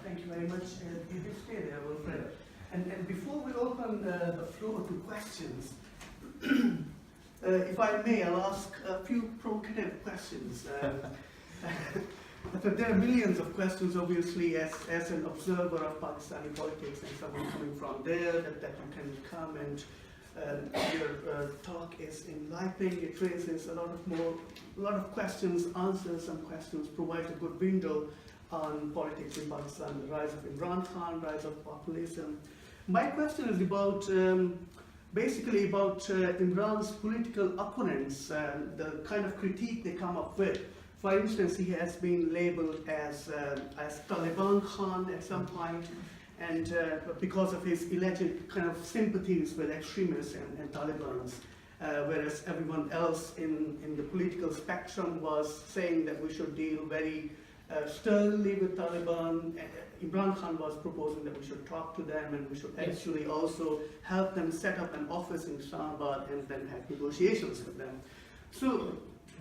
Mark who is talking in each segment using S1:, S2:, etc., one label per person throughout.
S1: Thank you very much. You can stay there, Wilfred. And before we open the floor to questions, if I may, I'll ask a few provocative questions. There are millions of questions, obviously, as an observer of Pakistani politics and someone coming from there, that you can come and your talk is enlightening. It raises a lot of questions, answers some questions, provides a good window on politics in Pakistan, the rise of Imran Khan, rise of populism. My question is about basically about Imran's political opponents, the kind of critique they come up with. For instance, he has been labeled as Taliban Khan at some point, and because of his alleged kind of sympathies with extremists and Talibans, whereas everyone else in the political spectrum was saying that we should deal very sternly with Taliban. Imran Khan was proposing that we should talk to them and we should actually also help them set up an office in Islamabad and then have negotiations with them. So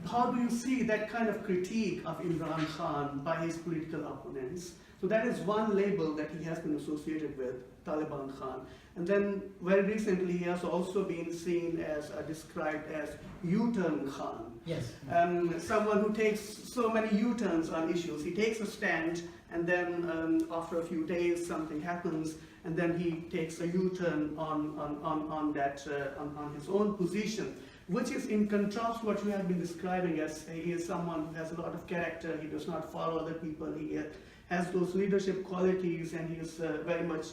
S1: how do you see that kind of critique of Imran Khan by his political opponents? So that is one label that he has been associated with, Taliban Khan. And then very recently he has also been seen as, described as U-turn Khan.
S2: Yes.
S1: Someone who takes so many U-turns on issues. He takes a stand and then after a few days something happens and then he takes a U-turn on his own position, which is in contrast to what you have been describing as he is someone who has a lot of character, he does not follow other people, he has those leadership qualities, and he is very much,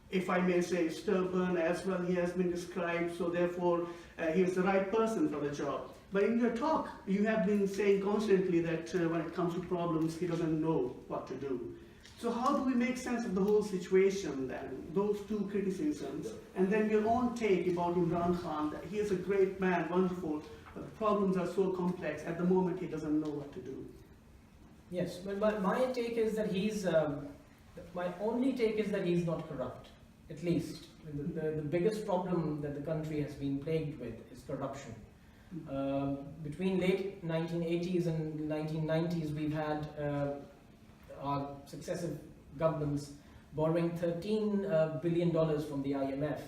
S1: if I may say, stubborn as well, he has been described, so therefore he is the right person for the job. But in your talk, you have been saying constantly that when it comes to problems, he doesn't know what to do. So how do we make sense of the whole situation then, those two criticisms, and then your own take about Imran Khan, that he is a great man, wonderful, but the problems are so complex, at the moment he doesn't know what to do.
S2: Yes, but my take is that my only take is that he's not corrupt, at least. The biggest problem that the country has been plagued with is corruption. Between late 1980s and 1990s, we've had our successive governments borrowing $13 billion from the IMF.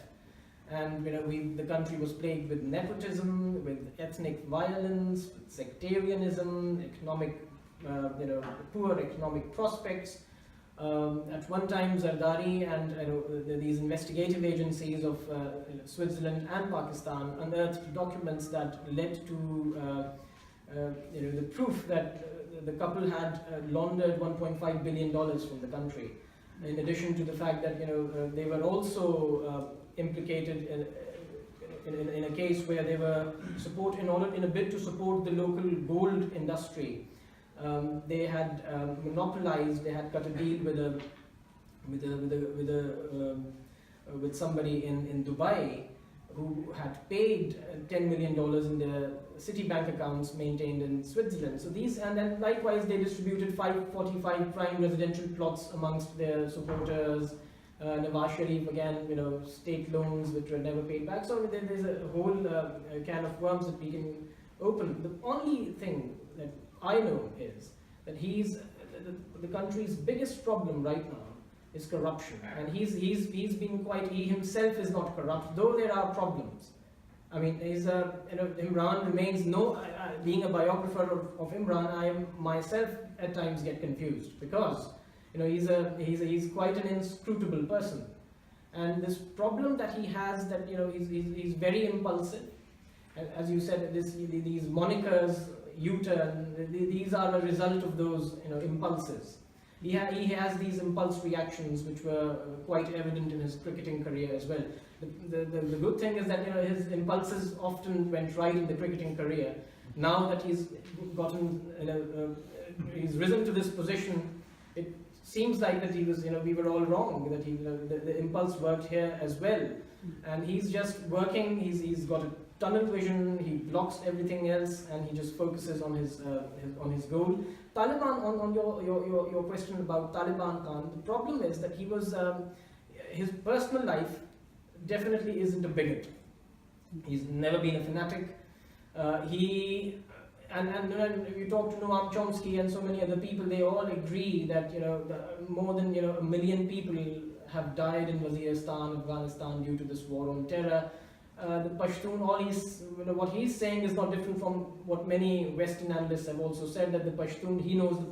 S2: And the country was plagued with nepotism, with ethnic violence, with sectarianism, poor economic prospects. At one time, Zardari and these investigative agencies of Switzerland and Pakistan unearthed documents that led to the proof that the couple had laundered $1.5 billion from the country. In addition to the fact that they were also implicated in a case where they were in a bid to support the local gold industry. They had monopolized. They had cut a deal with somebody in Dubai who had paid $10 million in their Citibank accounts maintained in Switzerland. So and then likewise they distributed 545 prime residential plots amongst their supporters. Nawaz Sharif again, state loans which were never paid back. So there's a whole can of worms that we can open. The only thing that I know is that the country's biggest problem right now is corruption, and he's been he himself is not corrupt, though there are problems. I mean, Imran remains being a biographer of Imran, I myself at times get confused because he's quite an inscrutable person, and this problem that he has that he's very impulsive, as you said, these monikers. U-turn, these are a result of those impulses. He has these impulse reactions which were quite evident in his cricketing career as well. The good thing is that his impulses often went right in the cricketing career. Now that he's he's risen to this position, it seems like that he was we were all wrong, that the impulse worked here as well, and he's just working. He's got a tunnel vision, he blocks everything else, and he just focuses on his goal. Taliban, on your question about Taliban Khan, the problem is that he was his personal life definitely isn't a bigot. He's never been a fanatic. and when you talk to Noam Chomsky and so many other people, they all agree that more than 1 million people have died in Waziristan, Afghanistan due to this war on terror. The Pashtun, what he's saying is not different from what many Western analysts have also said, that the Pashtun,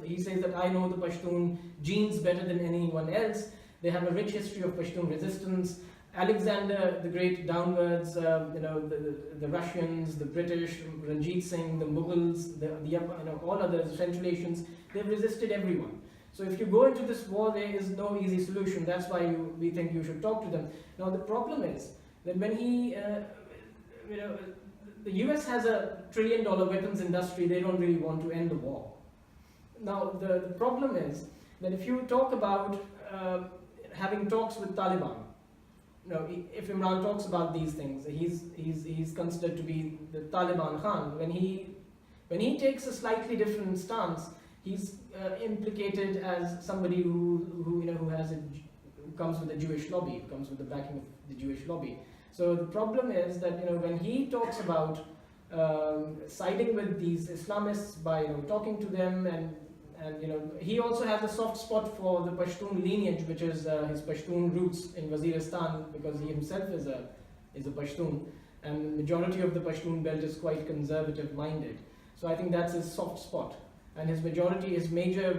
S2: he says that I know the Pashtun genes better than anyone else. They have a rich history of Pashtun resistance. Alexander the Great downwards, the Russians, the British, Ranjit Singh, the Mughals, all others, Central Asians, they've resisted everyone. So if you go into this war, there is no easy solution. That's why we think you should talk to them. Now the problem is that when the US has a $1 trillion weapons industry, they don't really want to end the war. Now the problem is that if you talk about having talks with Taliban, if Imran talks about these things, he's considered to be the Taliban Khan. When he takes a slightly different stance, he's implicated as somebody who comes with a Jewish lobby, comes with the backing of the Jewish lobby. So the problem is that when he talks about siding with these Islamists by talking to them, and he also has a soft spot for the Pashtun lineage, which is his Pashtun roots in Waziristan, because he himself is a Pashtun, and the majority of the Pashtun belt is quite conservative minded. So I think that's his soft spot. And his major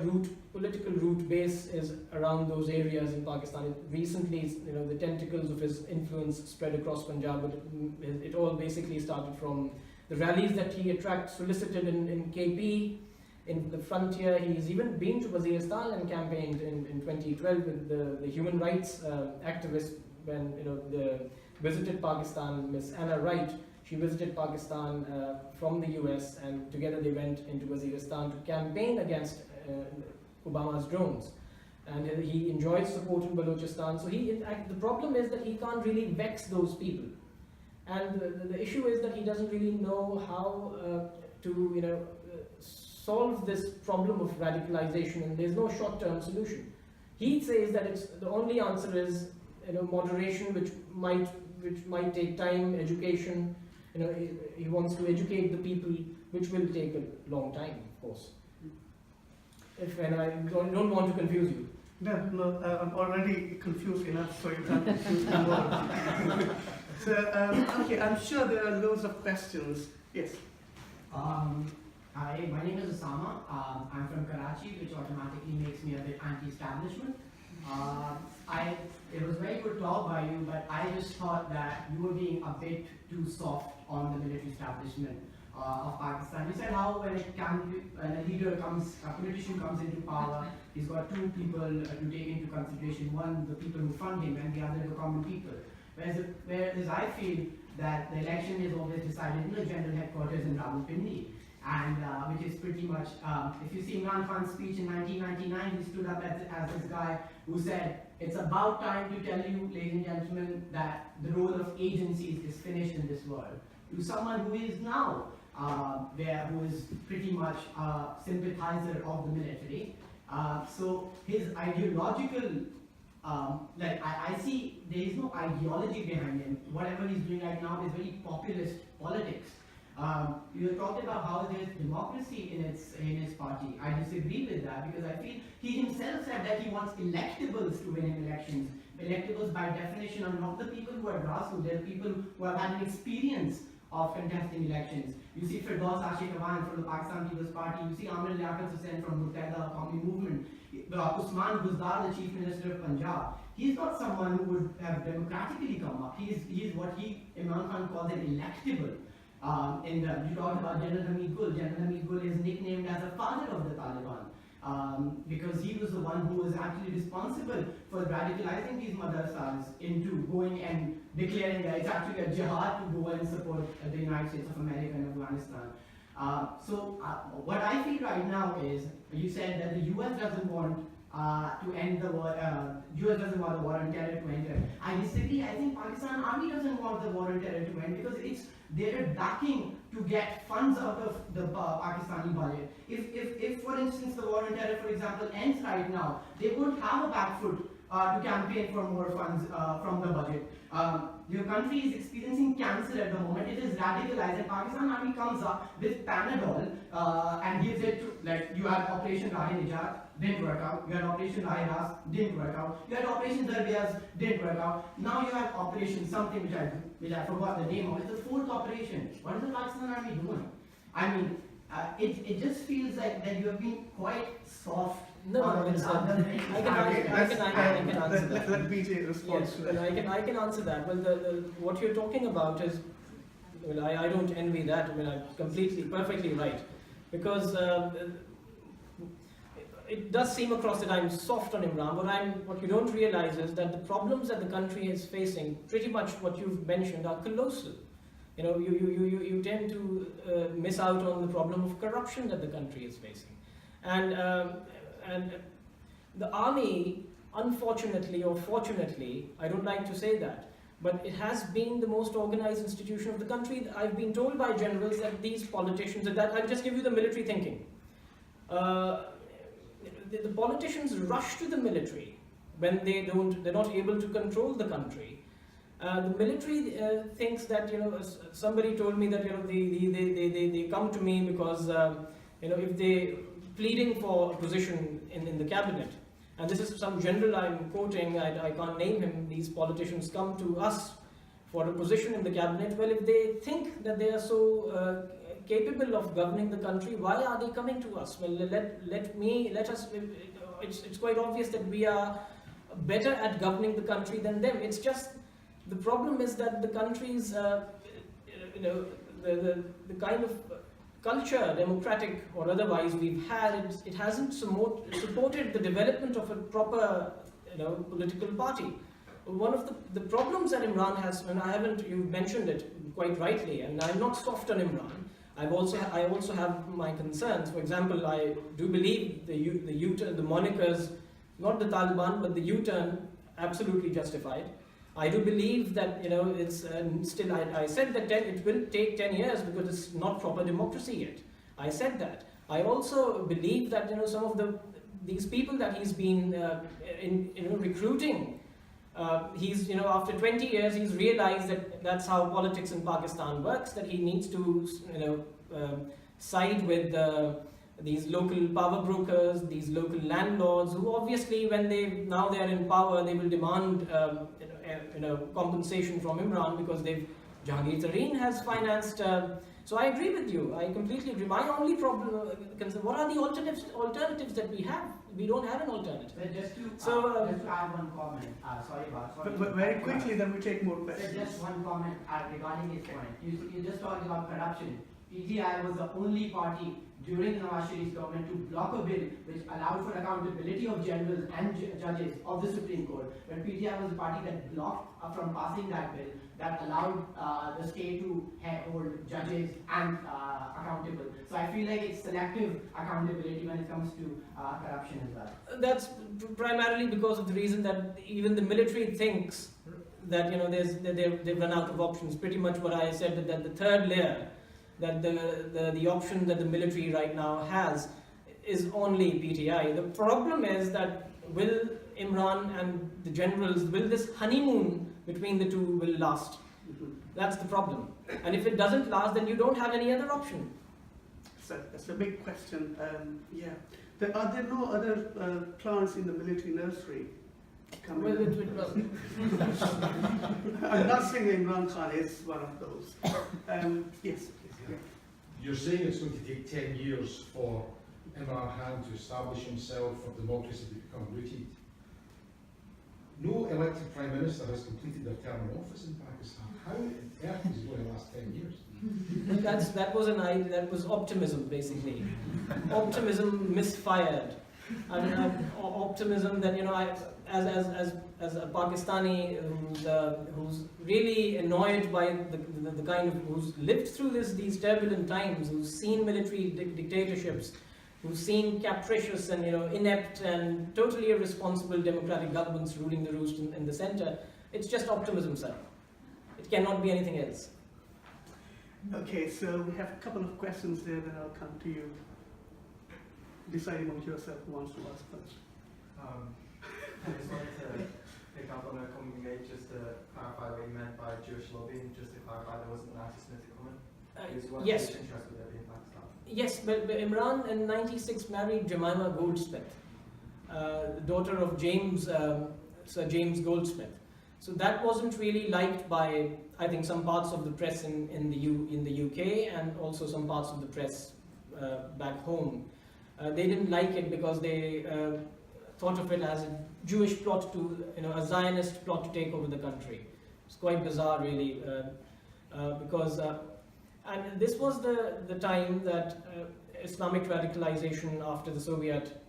S2: political root base is around those areas in Pakistan. Recently, the tentacles of his influence spread across Punjab, but it all basically started from the rallies that he solicited in KP, in the frontier. He's even been to Waziristan and campaigned in 2012 with the human rights activists when visited Pakistan, Miss Anna Wright. She visited Pakistan from the US, and together they went into Waziristan to campaign against Obama's drones. And he enjoyed support in Balochistan. So the problem is that he can't really vex those people. And the issue is that he doesn't really know how to solve this problem of radicalization, and there's no short-term solution. He says that the only answer is moderation, which might take time, education. He wants to educate the people, which will take a long time, of course. And I don't want to confuse you.
S1: No, I'm already confused enough, so you can't confuse me more. So, okay, I'm sure there are loads of questions. Yes.
S3: Hi, my name is Osama. I'm from Karachi, which automatically makes me a bit anti-establishment. It was very good talk by you, but I just thought that you were being a bit too soft on the military establishment of Pakistan. You said how when a politician comes into power, he's got two people to take into consideration. One, the people who fund him, and the other, the common people. Whereas I feel that the election is always decided in the general headquarters in Rawalpindi. And which is pretty much, if you see Imran Khan's speech in 1999, he stood up as this guy who said, it's about time to tell you, ladies and gentlemen, that the role of agencies is finished in this world. To someone who is now who is pretty much a sympathizer of the military. So his ideological, I see there is no ideology behind him. Whatever he's doing right now is very populist politics. You talked about how there's democracy in his party. I disagree with that because I feel he himself said that he wants electables to win in elections. Electables by definition are not the people who are grassroots, they're people who have had an experience of contesting elections. You see Firdaus Ashik Awan from the Pakistan People's Party, you see Amir Liaquat Hussain from Muttahida Qawmi Movement, Usman Buzdar, the Chief Minister of Punjab. He's not someone who would have democratically come up. He's what Imran Khan calls an electable. You talked about General Hamid Gul. General Hamid Gul is nicknamed as the father of the Taliban because he was the one who was actually responsible for radicalizing these madrasas into going and declaring that it's actually a jihad to go and support the United States of America and Afghanistan. What I feel right now is, you said that the US doesn't want to end the war, US doesn't want the war on terror to end. I disagree. I think Pakistan Army doesn't want the war on terror to end because they're backing to get funds out of the Pakistani budget. If for instance the war on terror, for example, ends right now, they won't have a back foot to campaign for more funds from the budget. Your country is experiencing cancer at the moment. It is radicalized, and Pakistan Army comes up with Panadol and gives it to, like, you had Operation Rahe-Nijat, didn't work out. You had Operation Rahe-Ras, didn't work out. You had Operation Darbiaz, didn't work out. Now you have Operation something which I forgot the name of. It's the fourth operation. What is the Pakistan Army doing? I mean, it just feels like that you have been quite soft.
S2: No, it's not. I can answer that.
S1: Let BJ respond
S2: Yes,
S1: to
S2: well,
S1: that.
S2: I can answer that. Well, what you're talking about is, well, I don't envy that. I mean, I'm perfectly right, because it does seem across that I'm soft on Imran. What you don't realize is that the problems that the country is facing, pretty much what you've mentioned, are colossal. You know, you tend to miss out on the problem of corruption that the country is facing, and the army, unfortunately or fortunately, I don't like to say that, but it has been the most organized institution of the country. I've been told by generals that these politicians, I'll just give you the military thinking. The politicians rush to the military when they're not able to control the country. The military thinks that, you know, somebody told me that, you know, they come to me because, you know, if they pleading for a position in the cabinet, and this is some general I'm quoting, I can't name him, these politicians come to us for a position in the cabinet. Well, if they think that they are so capable of governing the country, why are they coming to us? Well, let us, it's quite obvious that we are better at governing the country than them. It's just, the problem is that the country's, you know, the kind of culture, democratic or otherwise, we've had, it hasn't supported the development of a proper, you know, political party. One of the problems that Imran has, and you mentioned it quite rightly, and I'm not soft on Imran. I also have my concerns. For example, I do believe the U-turn, the monikers, not the Taliban, but the U-turn, absolutely justified. I do believe that, you know, it's still, I said that it will take 10 years because it's not proper democracy yet. I said that. I also believe that, you know, some of these people that he's been recruiting, he's, you know, after 20 years, he's realized that that's how politics in Pakistan works, that he needs to, you know, side with these local power brokers, these local landlords, who obviously, when they're in power, they will demand, you know, compensation from Imran because Jahangir Tareen has financed. So I agree with you. I completely agree. My only problem, what are the alternatives that we have? We don't have an alternative.
S3: Just to add one comment. Sorry.
S1: But very quickly, then we take more questions.
S3: Just one comment regarding his point. You just talked about corruption. PTI was the only party during the Nawaz Sharif's government to block a bill which allowed for accountability of generals and judges of the Supreme Court. But PTI was the party that blocked from passing that bill that allowed the state to hold judges and accountable. So I feel like it's selective accountability when it comes to corruption as well.
S2: That's primarily because of the reason that even the military thinks that, you know, they've run out of options. Pretty much what I said, that the third layer, that the option that the military right now has is only PTI. The problem is that will Imran and the generals, will this honeymoon between the two will last? That's the problem. And if it doesn't last, then you don't have any other option.
S1: So that's a big question. Yeah. Are there no other plants in the military nursery coming?
S2: Well,
S1: I'm not saying Imran Khan is one of those. Yes.
S4: Yeah. You're saying it's going to take 10 years for Imran Khan to establish himself, for democracy to become rooted. No elected Prime Minister has completed their term in office in Pakistan. How on earth is it going to last 10 years?
S2: That was optimism, basically. Optimism misfired. And optimism that, you know, as a Pakistani who's really annoyed by the kind of, who's lived through these turbulent times, who's seen military dictatorships, who's seen capricious and, you know, inept and totally irresponsible democratic governments ruling the roost in the center. It's just optimism, sir. It cannot be anything else.
S1: Okay, so we have a couple of questions there, then I'll come to you. Decide among yourself who wants to ask first.
S5: I just wanted to what you meant by Jewish lobbying? Just to clarify, there wasn't an anti-Semitic comment? Because what
S2: yes.
S5: Jewish interest would there be in Pakistan?
S2: Yes, but Imran in '96 married Jemima Goldsmith, the daughter of Sir James Goldsmith. So that wasn't really liked by, I think, some parts of the press in the UK and also some parts of the press back home. They didn't like it because they thought of it as a Jewish plot a Zionist plot to take over the country. It's quite bizarre, really, because. And this was the time that Islamic radicalization after the Soviet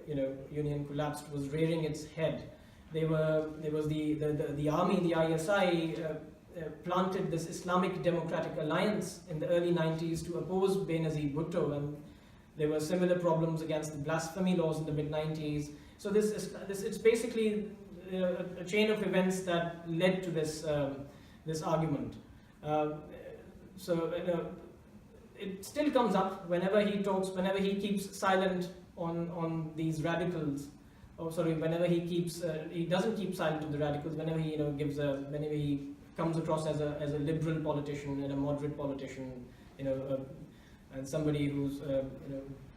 S2: Union collapsed was rearing its head. There was the army, the ISI, planted this Islamic Democratic Alliance in the early 90s to oppose Benazir Bhutto, and there were similar problems against the blasphemy laws in the mid 90s. So it's basically a chain of events that led to this argument. So it still comes up whenever he talks, whenever he keeps silent on these radicals. Oh, sorry, whenever he doesn't keep silent on the radicals. Whenever he whenever he comes across as a liberal politician and a moderate politician, and somebody who's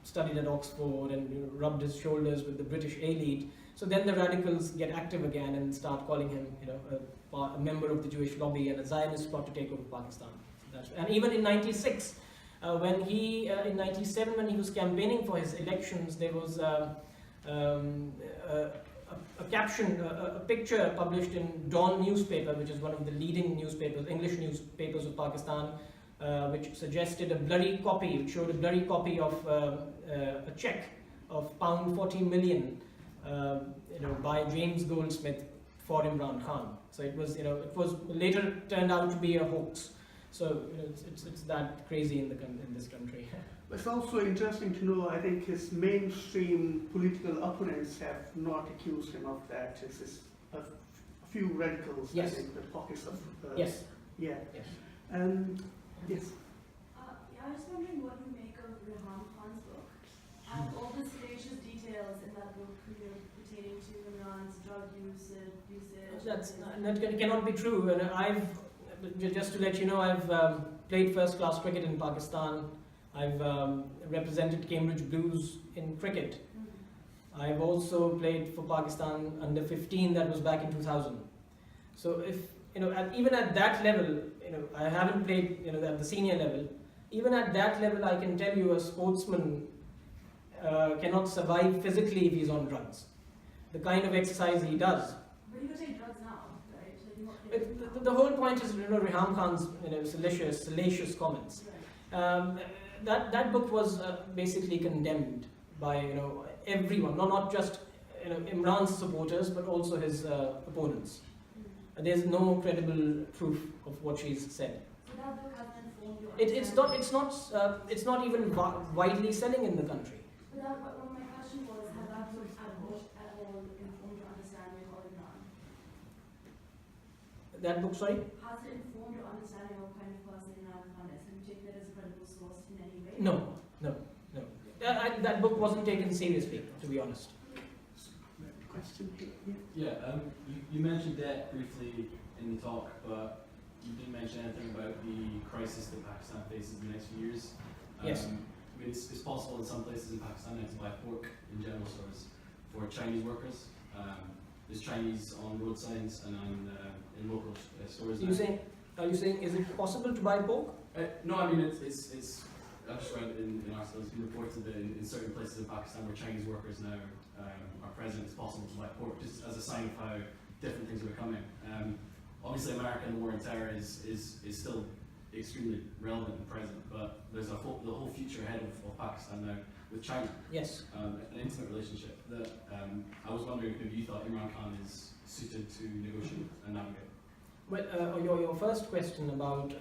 S2: studied at Oxford and rubbed his shoulders with the British elite. So then the radicals get active again and start calling him a member of the Jewish lobby and a Zionist plot to take over Pakistan. And even in '96, in '97 when he was campaigning for his elections, there was a caption, a picture published in Dawn newspaper, which is one of the leading newspapers, English newspapers of Pakistan, which suggested a blurry copy, which showed a blurry copy of a check of £40 million, by James Goldsmith for Imran Khan. So it was later turned out to be a hoax. So it's that crazy in this country.
S1: It's also interesting to know, I think his mainstream political opponents have not accused him of that. It's a few radicals,
S2: yes.
S1: I think, the pockets of...
S2: yes.
S1: Yeah.
S2: Yes.
S1: Yes.
S6: I was wondering what you make of Rehan Khan's book and all the salacious details in that book pertaining to Imran's drug usage.
S2: That cannot be true. And just to let you know, I've played first-class cricket in Pakistan. I've represented Cambridge Blues in cricket. I've also played for Pakistan under 15. That was back in 2000. So if even at that level, I haven't played at the senior level. Even at that level, I can tell you a sportsman cannot survive physically if he's on drugs. The kind of exercise he does.
S6: But you don't take drugs now, right? So you're not
S2: The whole point is Rehan Khan's salacious comments.
S6: right.
S2: That book was basically condemned by everyone, not just Imran's supporters, but also his opponents. There's no credible proof of what she's said.
S6: So that book hasn't informed you.
S2: It's not even widely selling in the country.
S6: But my question was, has that book at all informed your understanding of Imran?
S2: That book, sorry?
S6: Has it informed your understanding of what kind of person Imran Khan is? Can you take that as a credible source in any way?
S2: No. That book wasn't taken seriously, to be honest.
S1: Question here.
S7: Yeah, you mentioned debt briefly in the talk, but you didn't mention anything about the crisis that Pakistan faces in the next few years.
S2: Yes.
S7: I mean, it's possible in some places in Pakistan now to buy pork in general stores for Chinese workers. There's Chinese on road signs and in local stores.
S2: Are you saying is it possible to buy pork?
S7: No, I mean it's I've just read in articles, it's been reported that in certain places in Pakistan where Chinese workers now are present, it's possible to buy pork, just as a sign of how different things are becoming. Obviously, America and the war on terror is still extremely relevant and present, but there's the whole future ahead of Pakistan now with China.
S2: Yes.
S7: An intimate relationship that I was wondering if you thought Imran Khan is suited to negotiate and navigate.
S2: Well, your first question about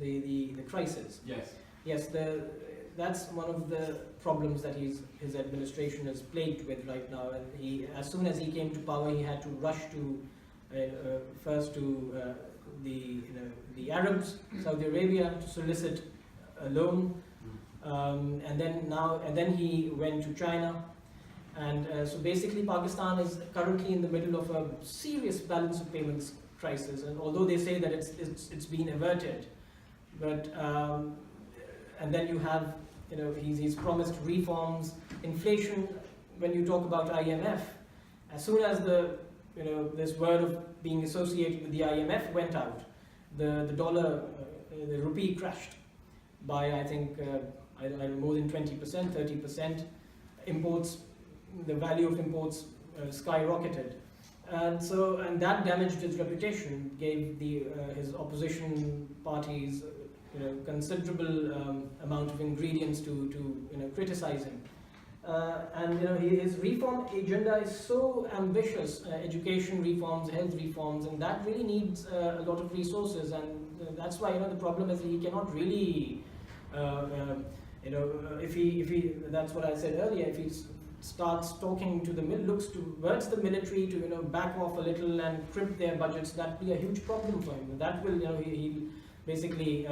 S2: the crisis.
S7: Yes.
S2: Yes, that's one of the problems that his administration is plagued with right now. And as soon as he came to power, he had to rush to first to the Arabs, Saudi Arabia, to solicit a loan, and then he went to China, and so basically Pakistan is currently in the middle of a serious balance of payments crisis, and although they say that it's been averted, but and then you have, you know, he's promised reforms, inflation. When you talk about IMF, as soon as the, you know, this word of being associated with the IMF went out, the dollar, the rupee crashed by, I think, I don't know, more than 20%, 30%. Imports, the value of imports skyrocketed, and that damaged his reputation, gave the his opposition parties, you know, considerable amount of ingredients to you know, criticize him. And you know, his reform agenda is so ambitious, education reforms, health reforms, and that really needs a lot of resources, and that's why, you know, the problem is he cannot really, you know, if he, that's what I said earlier, if he starts talking to the, looks towards the military to, you know, back off a little and crimp their budgets, that'd be a huge problem for him. That will, you know, he'll basically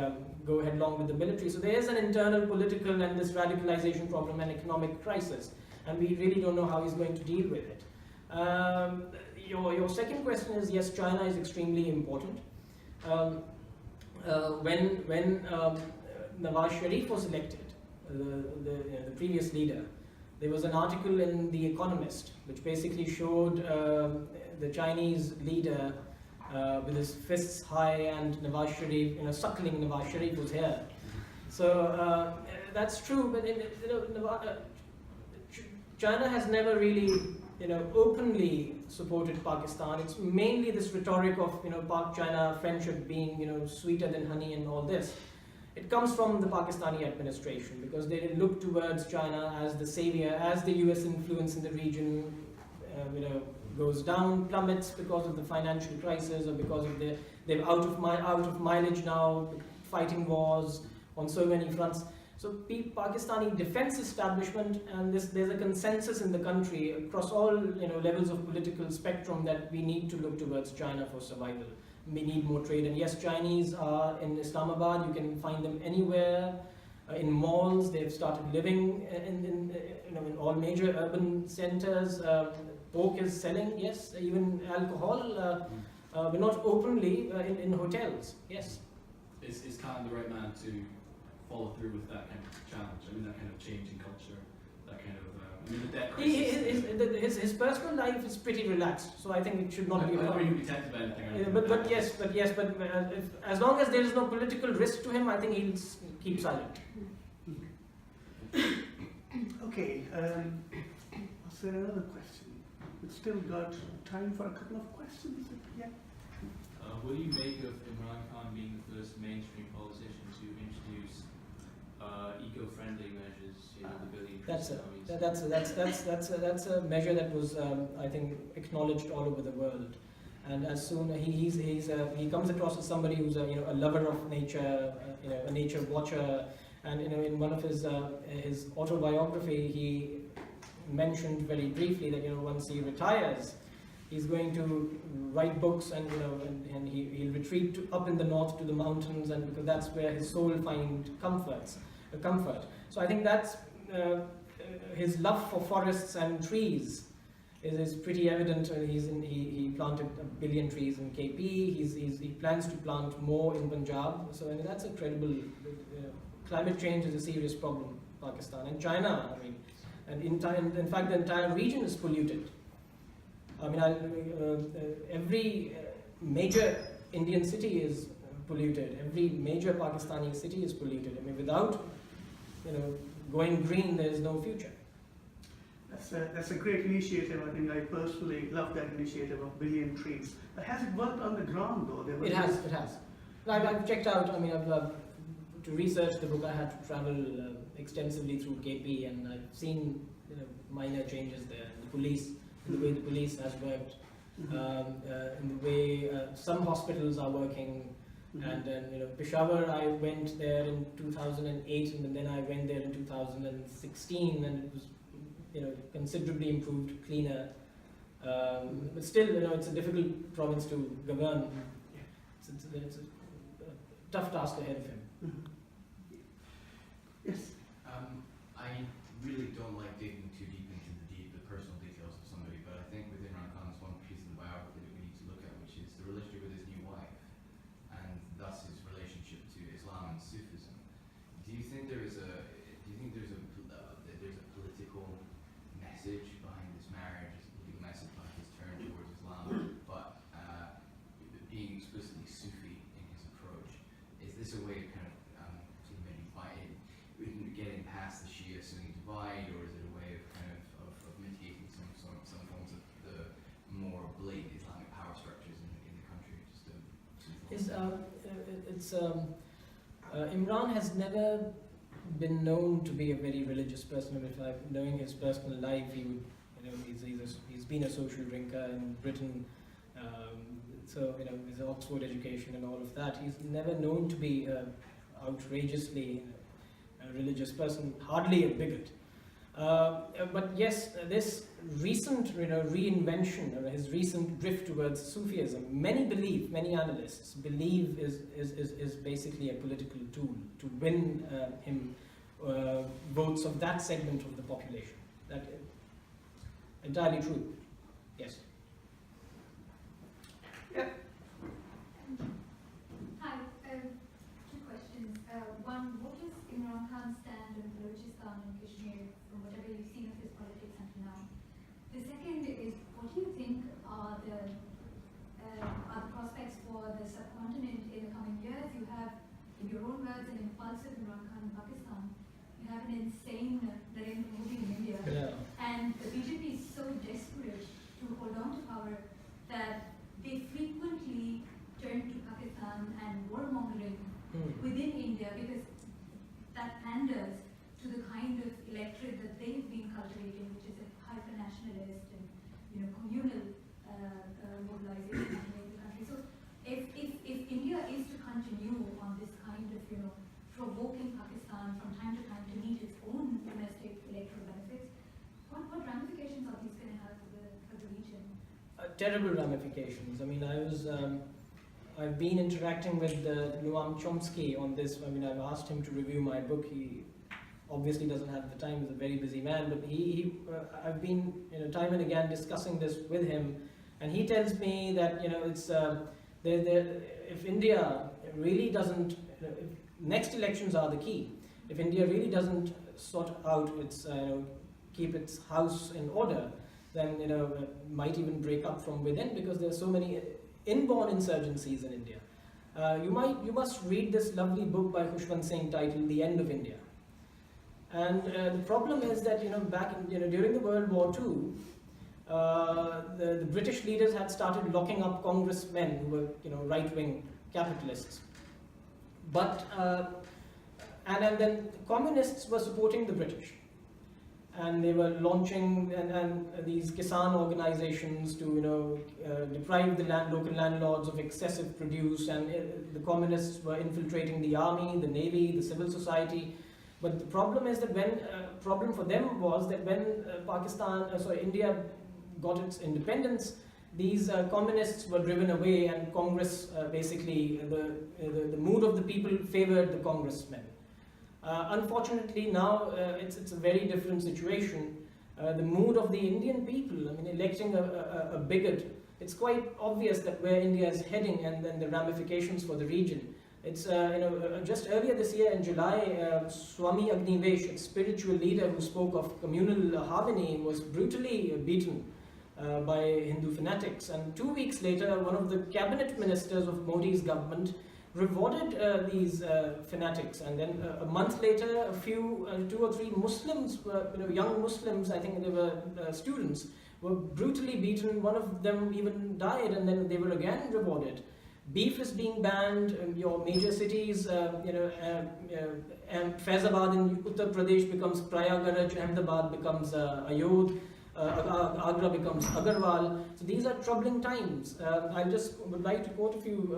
S2: go headlong with the military. So there is an internal political and this radicalization problem and economic crisis, and we really don't know how he's going to deal with it. Your second question is, yes, China is extremely important. When Nawaz Sharif was elected, the previous leader, there was an article in The Economist which basically showed the Chinese leader with his fists high, and Nawaz Sharif, you know, suckling Nawaz Sharif was here. So that's true, but you know, China has never really, you know, openly supported Pakistan. It's mainly this rhetoric of, you know, Pak-China friendship being, you know, sweeter than honey and all this. It comes from the Pakistani administration, because they look towards China as the savior, as the US influence in the region, you know, goes down, plummets because of the financial crisis, or because of they're out of mileage now, fighting wars on so many fronts. So Pakistani defense establishment, and there's a consensus in the country across all, you know, levels of political spectrum that we need to look towards China for survival. We need more trade, and yes, Chinese are in Islamabad. You can find them anywhere, in malls. They've started living in you know, in all major urban centers. Pork is selling, yes, even alcohol, but not openly in hotels. Yes.
S7: Is Khan the right man to follow through with that kind of challenge? I mean, that kind of change in culture, that kind of. I mean, the debt crisis.
S2: His personal life is pretty relaxed, so I think it should not be.
S7: I don't really be tempted by anything.
S2: But yes, as long as there is no political risk to him, I think he'll keep silent.
S1: Okay, was there another question? We've still got time for a couple of questions. Yeah.
S8: What do you make of Imran Khan being the first mainstream politician to introduce eco-friendly measures, you know, the billion?
S2: That's a measure that was, I think, acknowledged all over the world. And as soon he comes across as somebody who's a, you know, a lover of nature, you know, a nature watcher, and you know, in one of his autobiography, he mentioned very briefly that, you know, once he retires, he's going to write books, and you know, and he'll retreat up in the north to the mountains, and because that's where his soul finds comfort. So I think that's his love for forests and trees is pretty evident. He planted 1 billion trees in KP. He plans to plant more in Punjab. So I mean, that's a credible. Climate change is a serious problem. Pakistan and China. I mean, and in fact, the entire region is polluted. I mean, every major Indian city is polluted. Every major Pakistani city is polluted. I mean, without, you know, going green, there is no future.
S1: That's a great initiative. I think I personally love that initiative of 1 billion trees. But has it worked on the ground though?
S2: It has. I've checked out. I mean, to research the book, I had to travel extensively through KP, and I've seen, you know, minor changes there. The way the police has worked, in the way some hospitals are working, and then, you know, Peshawar, I went there in 2008, and then I went there in 2016, and it was, you know, considerably improved, cleaner, but still, you know, it's a difficult province to govern. It's a tough task ahead of him.
S1: Yes.
S9: I really don't like digging too deep into the personal details of somebody, but I think with Imran Khan, there's one piece of the biography that we need to look at, which is the relationship with his
S2: Imran has never been known to be a very religious person. Knowing his personal life, he would, he's been a social drinker in Britain. So his Oxford education and all of that. He's never known to be outrageously a religious person, hardly a bigot. But yes, this recent reinvention, or his recent drift towards Sufism, many analysts believe is basically a political tool to win him votes of that segment of the population. That entirely true. Yes.
S1: Yeah.
S10: Hi, two questions. One, what is Imran Khan's stand on Balochistan and Kashmir from whatever you've seen of his politics until now? The second is, what do you think are the prospects for the subcontinent in the coming years? You have, in your own words, an impulsive Imran Khan in Pakistan. You have an insane Narendra Modi in India.
S2: Yeah.
S10: And the BJP is so desperate to hold on to power that they frequently turn to Pakistan and warmongering within India, because that panders to the kind of electorate that they've been cultivating, which is a hyper-nationalist and communal mobilization to make the country. So if India is to continue on this kind of provoking Pakistan from time to time to meet its own domestic electoral benefits, what ramifications are these going to have for the region?
S2: Terrible ramifications. I mean, I've been interacting with Noam Chomsky on this. I mean, I've asked him to review my book. He obviously doesn't have the time. He's a very busy man, but I've been time and again discussing this with him, and he tells me that it's if India really doesn't, next elections are the key. If India really doesn't sort out its keep its house in order, then might even break up from within, because there are so many inborn insurgencies in India. You must read this lovely book by Khushwant Singh titled "The End of India." And the problem is that back in, during the World War II, the British leaders had started locking up congressmen who were right-wing capitalists. But and then communists were supporting the British, and they were launching and these Kisan organizations to deprive the local landlords of excessive produce, and the communists were infiltrating the army, the navy, the civil society. But the problem is that problem for them was that when India got its independence, these communists were driven away, and Congress basically the mood of the people favored the congressmen. Unfortunately, now it's a very different situation. The mood of the Indian people, I mean, electing a bigot, it's quite obvious that where India is heading, and then the ramifications for the region. It's just earlier this year in July, Swami Agnivesh, a spiritual leader who spoke of communal harmony, was brutally beaten by Hindu fanatics. And 2 weeks later, one of the cabinet ministers of Modi's government rewarded these fanatics, and then a month later, a few, 2 or 3 Muslims, young Muslims, I think they were students, were brutally beaten. One of them even died, and then they were again rewarded. Beef is being banned in your major cities. Faizabad in Uttar Pradesh becomes Prayagraj, Ahmedabad becomes Ayodh. Agra becomes Agarwal. So these are troubling times. I just would like to quote a few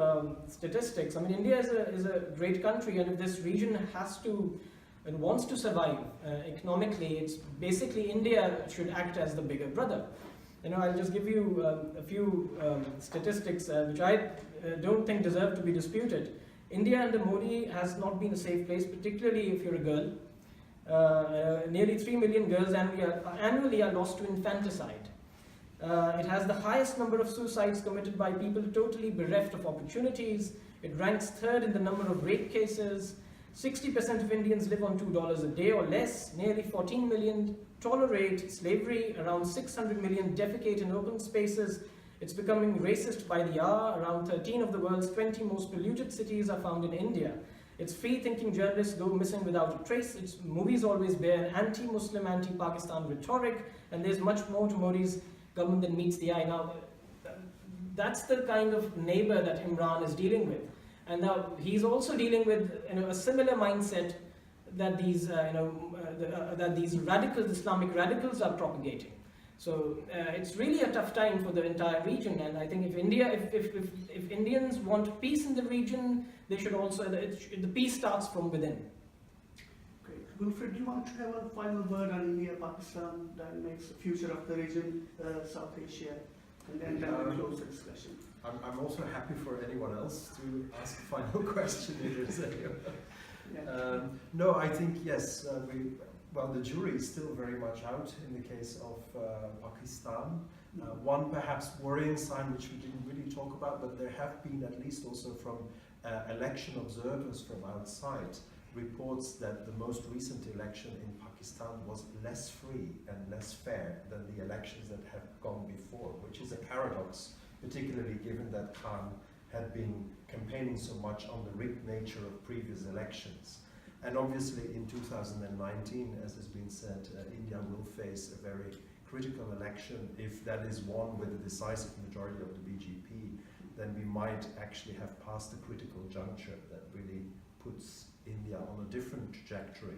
S2: statistics. I mean, India is a great country, and if this region has to and wants to survive economically, it's basically India should act as the bigger brother. I'll just give you a few statistics which I don't think deserve to be disputed. India under Modi has not been a safe place, particularly if you're a girl. Nearly 3 million girls annually are lost to infanticide. It has the highest number of suicides committed by people totally bereft of opportunities. It ranks 3rd in the number of rape cases. 60% of Indians live on $2 a day or less. Nearly 14 million tolerate slavery. Around 600 million defecate in open spaces. It's becoming racist by the hour. Around 13 of the world's 20 most polluted cities are found in India. Its free-thinking journalists go missing without a trace. Its movies always bear an anti-Muslim, anti-Pakistan rhetoric, and there's much more to Modi's government than meets the eye. Now, that's the kind of neighbor that Imran is dealing with. And now he's also dealing with a similar mindset that these that these radicals, Islamic radicals, are propagating. So it's really a tough time for the entire region. And I think if Indians want peace in the region, they should also the peace starts from within.
S1: Great. Wilfred, do you want to have a final word on India-Pakistan dynamics, the future of the region, South Asia, and then we'll close the discussion.
S11: I'm also happy for anyone else to ask a final question if there's any. No, I think yes. Well, the jury is still very much out in the case of Pakistan. One perhaps worrying sign, which we didn't really talk about, but there have been, at least also from election observers from outside, reports that the most recent election in Pakistan was less free and less fair than the elections that have gone before, which is a paradox, particularly given that Khan had been campaigning so much on the rigged nature of previous elections. And obviously in 2019, as has been said, India will face a very critical election. If that is won with a decisive majority of the BJP, then we might actually have passed a critical juncture that really puts India on a different trajectory,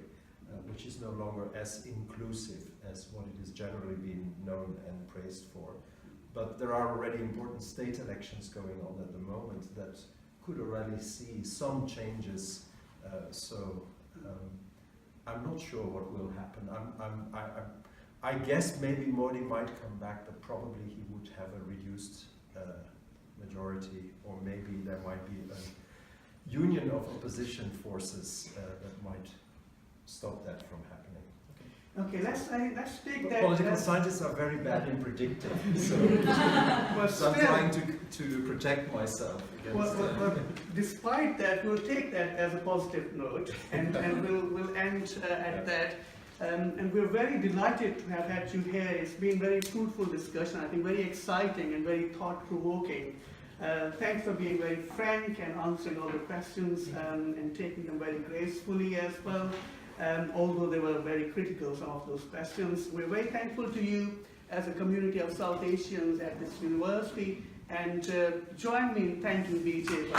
S11: which is no longer as inclusive as what it has generally been known and praised for. But there are already important state elections going on at the moment that could already see some changes. I'm not sure what will happen. I guess maybe Modi might come back, but probably he would have a reduced majority, or maybe there might be a union of opposition forces that might stop that from happening.
S1: Okay, let's take that.
S11: Political scientists are very bad in predicting, so, so I'm trying to protect myself against
S1: despite that, we'll take that as a positive note, and we'll end at that. And we're very delighted to have had you here. It's been very fruitful discussion, I think very exciting and very thought-provoking. Thanks for being very frank and answering all the questions and taking them very gracefully as well. Although they were very critical, some of those questions. We're very thankful to you as a community of South Asians at this university, and join me in thanking BJ.